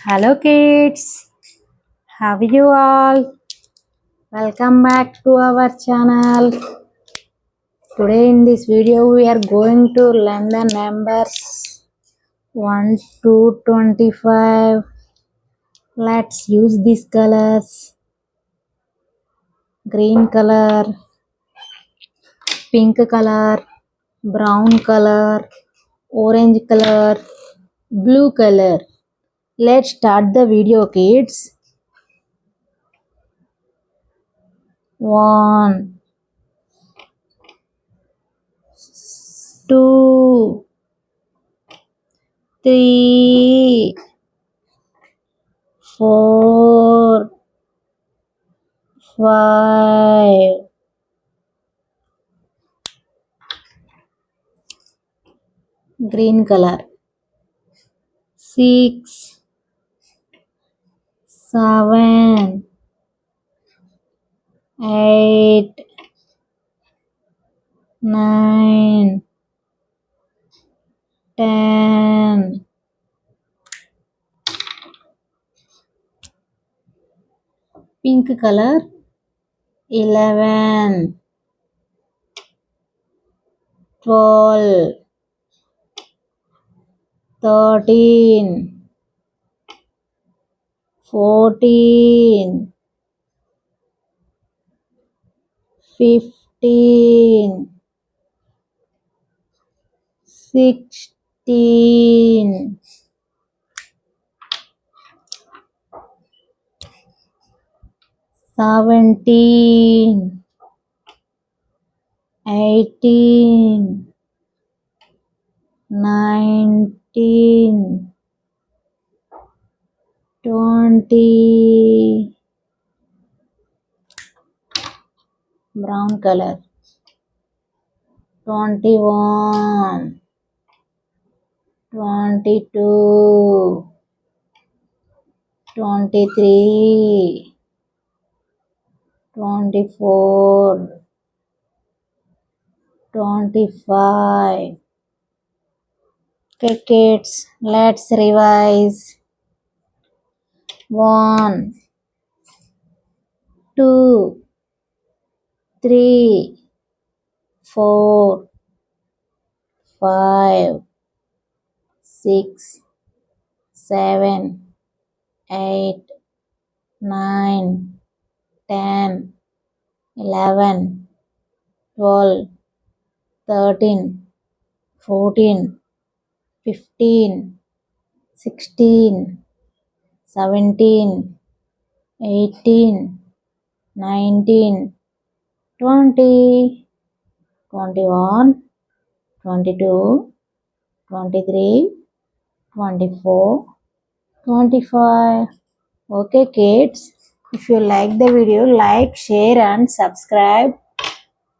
Hello kids, how are you all? Welcome back to our channel. Today in this video we are going to learn the numbers 1 to 25. Let's use these colors: green color, pink color, brown color, orange color, blue color. Let's start the video kids. 1, 2, 3, 4, 5. Green color. 6, 7, 8, 9, 10. Pink color. 11, 12, 13, 14, 15, 16, 17, 18, 19, 20. Brown color. 21, 22, 23, 24, 25. Okay kids, let's revise. 1, 2, 3, 4, 5, 6, 7, 8, 9, 10, 11, 12, 13, 14, 15, 16, 17, 18, 19, 20, 21, 22, 23, 24, 25. Okay kids, if you like the video, like, share and subscribe.